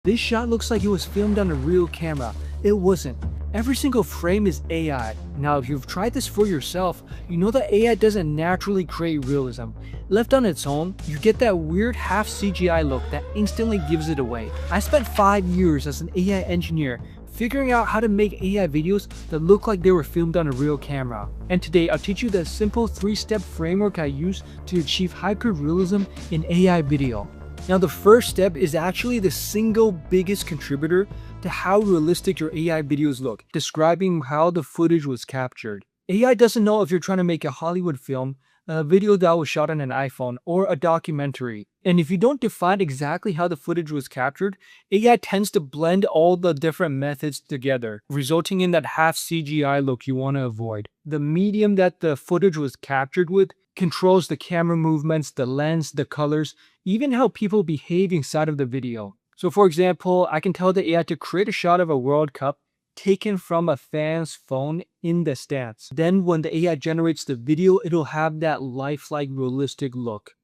This shot looks like it was filmed on a real camera. It wasn't. Every single frame is AI. Now, if you've tried this for yourself, you know that AI doesn't naturally create realism. Left on its own, you get that weird half CGI look that instantly gives it away. I spent 5 years as an AI engineer figuring out how to make AI videos that look like they were filmed on a real camera. And today, I'll teach you the simple 3-step framework I use to achieve hyper-realism in AI video. Now, the first step is actually the single biggest contributor to how realistic your AI videos look, describing how the footage was captured. AI doesn't know if you're trying to make a Hollywood film, a video that was shot on an iPhone, or a documentary. And if you don't define exactly how the footage was captured, AI tends to blend all the different methods together, resulting in that half CGI look you want to avoid. The medium that the footage was captured with controls the camera movements, the lens, the colors, even how people behave inside of the video. So for example, I can tell the AI to create a shot of a World Cup taken from a fan's phone in the stands. Then when the AI generates the video, it'll have that lifelike, realistic look.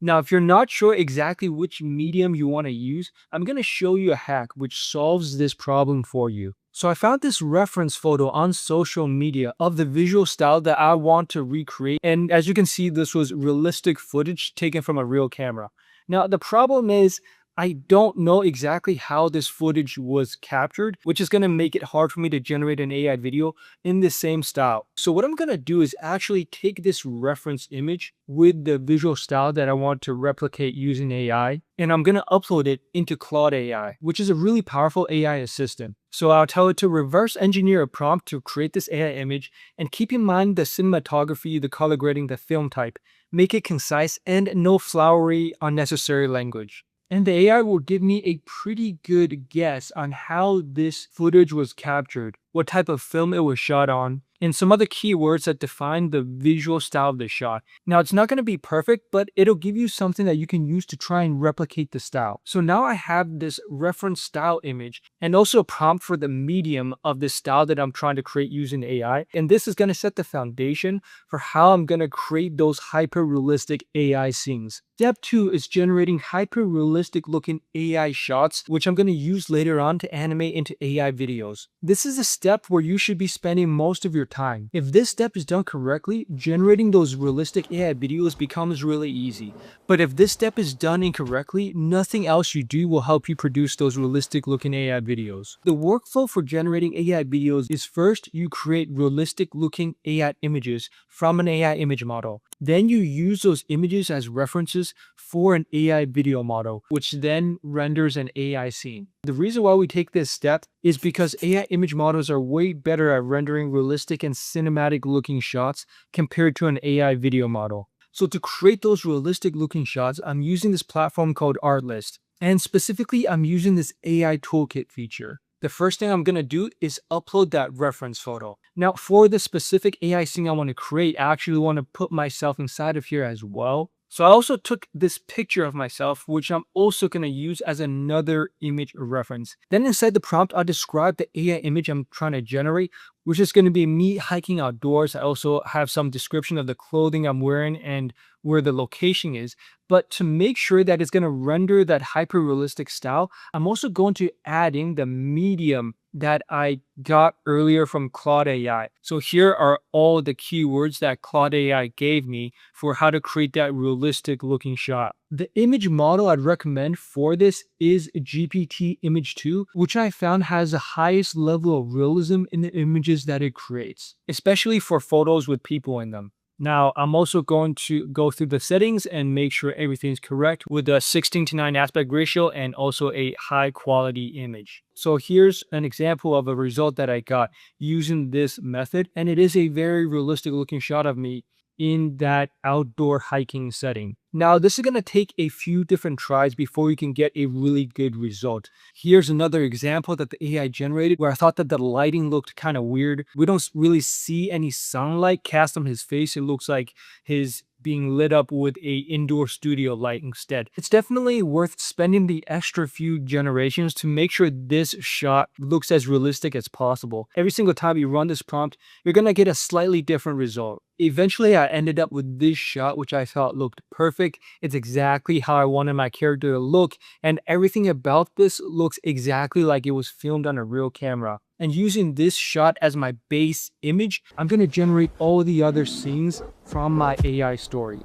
Now, if you're not sure exactly which medium you want to use, I'm going to show you a hack which solves this problem for you. So I found this reference photo on social media of the visual style that I want to recreate. And as you can see, this was realistic footage taken from a real camera. Now, the problem is I don't know exactly how this footage was captured, which is going to make it hard for me to generate an AI video in the same style. So what I'm going to do is actually take this reference image with the visual style that I want to replicate using AI, and I'm going to upload it into Claude AI, which is a really powerful AI assistant. So I'll tell it to reverse engineer a prompt to create this AI image, and keep in mind the cinematography, the color grading, the film type. Make it concise and no flowery, unnecessary language. And the AI will give me a pretty good guess on how this footage was captured, what type of film it was shot on, and some other keywords that define the visual style of the shot. Now, it's not going to be perfect, but it'll give you something that you can use to try and replicate the style. So now I have this reference style image and also a prompt for the medium of the style that I'm trying to create using AI. And this is going to set the foundation for how I'm going to create those hyper-realistic AI scenes. Step 2 is generating hyper-realistic looking AI shots, which I'm going to use later on to animate into AI videos. This is a step where you should be spending most of your time. If this step is done correctly, generating those realistic AI videos becomes really easy. But if this step is done incorrectly, nothing else you do will help you produce those realistic looking AI videos. The workflow for generating AI videos is first you create realistic looking AI images from an AI image model. Then you use those images as references for an AI video model, which then renders an AI scene. The reason why we take this step is because AI image models are way better at rendering realistic and cinematic looking shots compared to an AI video model. So to create those realistic looking shots, I'm using this platform called Artlist. And specifically, I'm using this AI toolkit feature. The first thing I'm going to do is upload that reference photo. Now, for the specific AI scene I want to create, I actually want to put myself inside of here as well. So I also took this picture of myself, which I'm also going to use as another image reference. Then inside the prompt, I'll describe the AI image I'm trying to generate, which is going to be me hiking outdoors. I also have some description of the clothing I'm wearing and where the location is. But to make sure that it's going to render that hyper-realistic style, I'm also going to add in the medium that I got earlier from Claude AI. So here are all the keywords that Claude AI gave me for how to create that realistic looking shot. The image model I'd recommend for this is GPT Image 2, which I found has the highest level of realism in the images that it creates, especially for photos with people in them. Now, I'm also going to go through the settings and make sure everything's correct with a 16:9 aspect ratio and also a high quality image. So here's an example of a result that I got using this method, and it is a very realistic looking shot of me in that outdoor hiking setting. Now, this is going to take a few different tries before you can get a really good result. Here's another example that the AI generated where I thought that the lighting looked kind of weird. We don't really see any sunlight cast on his face. It looks like his being lit up with a indoor studio light instead. It's definitely worth spending the extra few generations to make sure this shot looks as realistic as possible. Every single time you run this prompt, you're gonna get a slightly different result. Eventually, I ended up with this shot, which I thought looked perfect. It's exactly how I wanted my character to look, and everything about this looks exactly like it was filmed on a real camera. And using this shot as my base image, I'm going to generate all the other scenes from my AI story.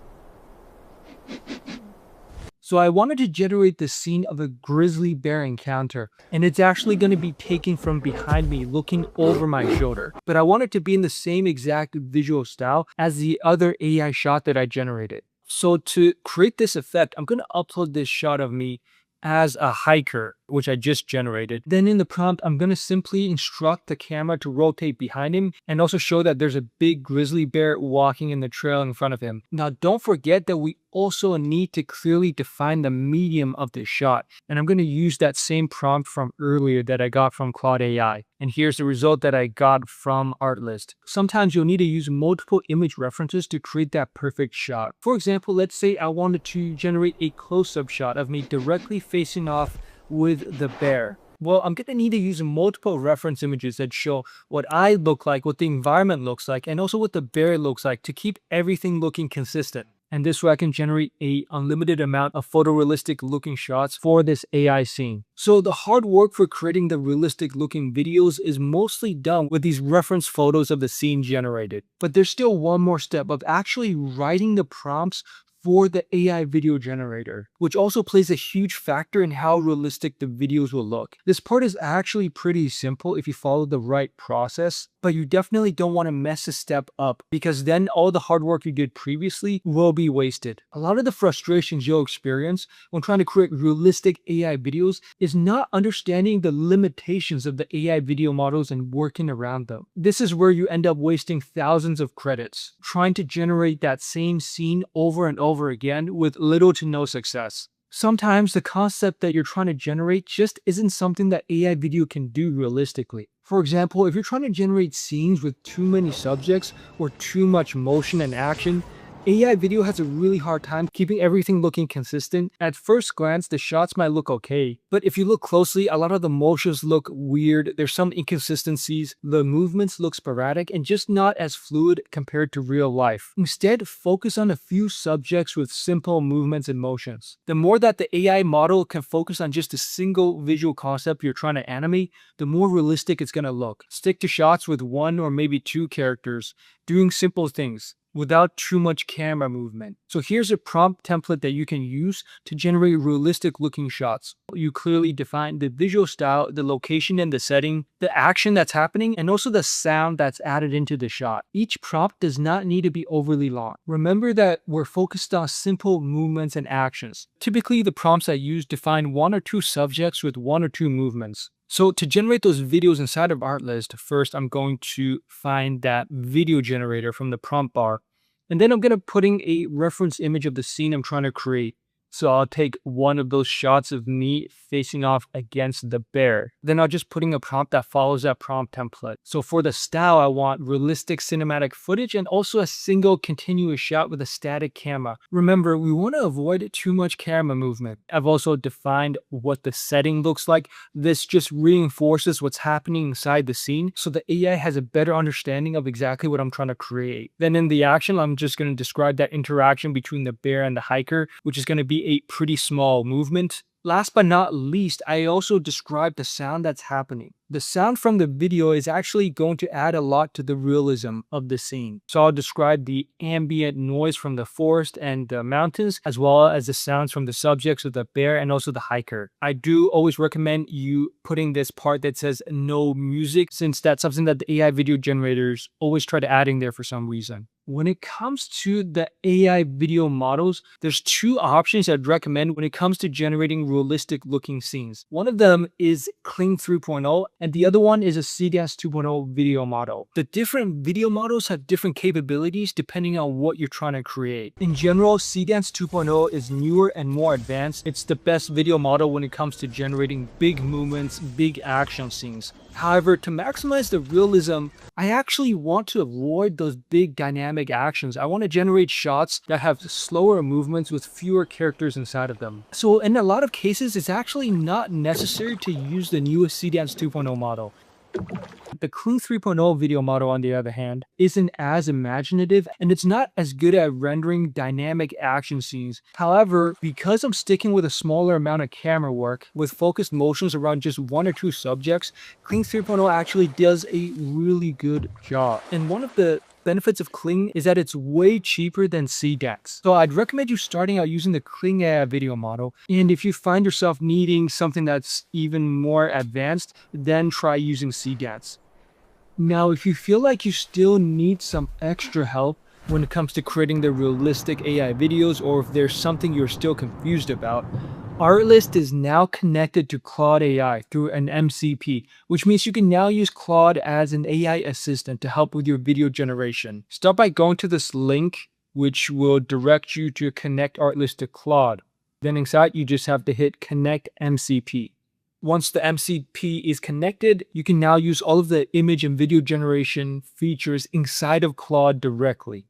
So I wanted to generate the scene of a grizzly bear encounter, and it's actually going to be taken from behind me looking over my shoulder. But I want it to be in the same exact visual style as the other AI shot that I generated. So to create this effect, I'm going to upload this shot of me as a hiker, which I just generated. Then in the prompt, I'm going to simply instruct the camera to rotate behind him and also show that there's a big grizzly bear walking in the trail in front of him. Now, don't forget that we also need to clearly define the medium of this shot. And I'm going to use that same prompt from earlier that I got from Claude AI. And here's the result that I got from Artlist. Sometimes you'll need to use multiple image references to create that perfect shot. For example, let's say I wanted to generate a close-up shot of me directly facing off with the bear. Well, I'm going to need to use multiple reference images that show what I look like, what the environment looks like, and also what the bear looks like to keep everything looking consistent. And this way I can generate an unlimited amount of photorealistic looking shots for this AI scene. So the hard work for creating the realistic looking videos is mostly done with these reference photos of the scene generated. But there's still one more step of actually writing the prompts for the AI video generator, which also plays a huge factor in how realistic the videos will look. This part is actually pretty simple if you follow the right process, but you definitely don't want to mess a step up because then all the hard work you did previously will be wasted. A lot of the frustrations you'll experience when trying to create realistic AI videos is not understanding the limitations of the AI video models and working around them. This is where you end up wasting thousands of credits trying to generate that same scene over and over again with little to no success. Sometimes the concept that you're trying to generate just isn't something that AI video can do realistically. For example, if you're trying to generate scenes with too many subjects or too much motion and action, AI video has a really hard time keeping everything looking consistent. At first glance, the shots might look okay, but if you look closely, a lot of the motions look weird, there's some inconsistencies, the movements look sporadic and just not as fluid compared to real life. Instead, focus on a few subjects with simple movements and motions. The more that the AI model can focus on just a single visual concept you're trying to animate, the more realistic it's going to look. Stick to shots with one or maybe two characters, doing simple things without too much camera movement. So here's a prompt template that you can use to generate realistic looking shots. You clearly define the visual style, the location and the setting, the action that's happening, and also the sound that's added into the shot. Each prompt does not need to be overly long. Remember that we're focused on simple movements and actions. Typically, the prompts I use define one or two subjects with one or two movements. So to generate those videos inside of Artlist, first I'm going to find that video generator from the prompt bar. And then I'm going to put in a reference image of the scene I'm trying to create. So I'll take one of those shots of me facing off against the bear. Then I'll just put in a prompt that follows that prompt template. So for the style, I want realistic cinematic footage and also a single continuous shot with a static camera. Remember, we want to avoid too much camera movement. I've also defined what the setting looks like. This just reinforces what's happening inside the scene so the AI has a better understanding of exactly what I'm trying to create. Then in the action, I'm just going to describe that interaction between the bear and the hiker, which is going to be a pretty small movement. Last but not least, I also described the sound that's happening. The sound from the video is actually going to add a lot to the realism of the scene. So I'll describe the ambient noise from the forest and the mountains, as well as the sounds from the subjects of the bear and also the hiker. I do always recommend you putting this part that says no music, since that's something that the AI video generators always try to add in there for some reason. When it comes to the AI video models, there's two options I'd recommend when it comes to generating realistic looking scenes. One of them is Kling 3.0 and the other one is a CDance 2.0 video model. The different video models have different capabilities depending on what you're trying to create. In general, CDance 2.0 is newer and more advanced. It's the best video model when it comes to generating big movements, big action scenes. However, to maximize the realism, I actually want to avoid those big dynamic actions. I want to generate shots that have slower movements with fewer characters inside of them. So in a lot of cases, it's actually not necessary to use the newest CDance 2.0 model. The Kling 3.0 video model, on the other hand, isn't as imaginative and it's not as good at rendering dynamic action scenes. However, because I'm sticking with a smaller amount of camera work with focused motions around just one or two subjects, Kling 3.0 actually does a really good job. And one of the benefits of Kling is that it's way cheaper than CDance. So I'd recommend you starting out using the Kling AI video model. And if you find yourself needing something that's even more advanced, then try using CDance. Now, if you feel like you still need some extra help when it comes to creating the realistic AI videos, or if there's something you're still confused about, Artlist is now connected to Claude AI through an MCP, which means you can now use Claude as an AI assistant to help with your video generation. Start by going to this link, which will direct you to connect Artlist to Claude. Then inside, you just have to hit Connect MCP. Once the MCP is connected, you can now use all of the image and video generation features inside of Claude directly.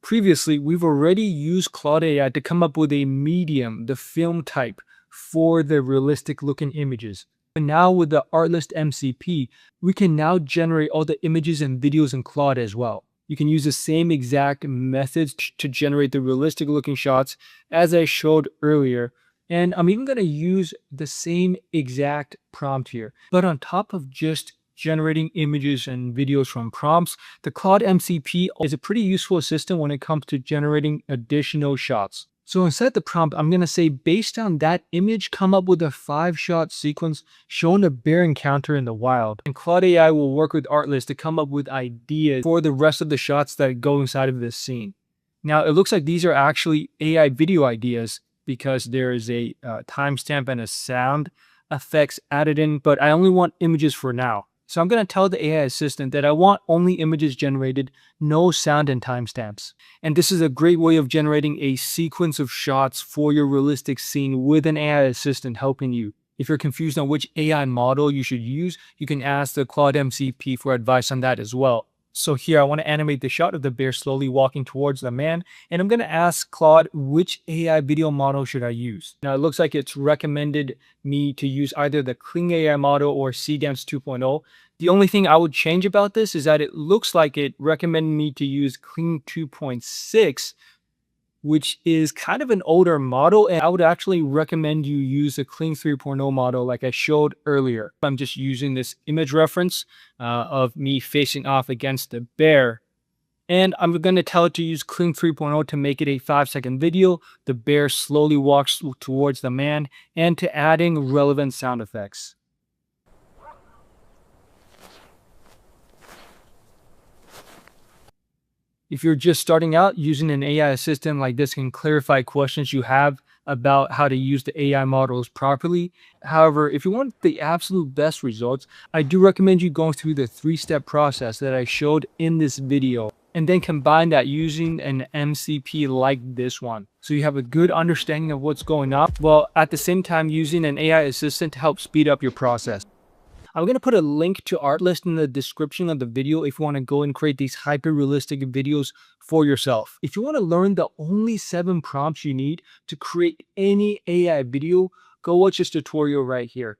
Previously, we've already used Claude AI to come up with a medium, the film type, for the realistic looking images. But now with the Artlist MCP, we can now generate all the images and videos in Claude as well. You can use the same exact methods to generate the realistic looking shots as I showed earlier. And I'm even going to use the same exact prompt here. But on top of just generating images and videos from prompts, the Claude MCP is a pretty useful assistant when it comes to generating additional shots. So inside the prompt, I'm going to say, based on that image, come up with a 5-shot sequence showing a bear encounter in the wild. And Claude AI will work with Artlist to come up with ideas for the rest of the shots that go inside of this scene. Now, it looks like these are actually AI video ideas, because there is a timestamp and a sound effects added in, but I only want images for now. So I'm going to tell the AI assistant that I want only images generated, no sound and timestamps. And this is a great way of generating a sequence of shots for your realistic scene with an AI assistant helping you. If you're confused on which AI model you should use, you can ask the Claude MCP for advice on that as well. So here I want to animate the shot of the bear slowly walking towards the man, and I'm going to ask Claude which AI video model should I use. Now it looks like it's recommended me to use either the Kling AI model or CDance 2.0. The only thing I would change about this is that it looks like it recommended me to use Kling 2.6, which is kind of an older model, and I would actually recommend you use the Kling 3.0 model like I showed earlier. I'm just using this image reference of me facing off against the bear, and I'm going to tell it to use Kling 3.0 to make it a 5-second video. The bear slowly walks towards the man, and to adding relevant sound effects. If you're just starting out, using an AI assistant like this can clarify questions you have about how to use the AI models properly. However, if you want the absolute best results, I do recommend you going through the 3-step process that I showed in this video, and then combine that using an MCP like this one. So you have a good understanding of what's going on, while at the same time using an AI assistant to help speed up your process. I'm going to put a link to Artlist in the description of the video if you want to go and create these hyper-realistic videos for yourself. If you want to learn the only 7 prompts you need to create any AI video, go watch this tutorial right here.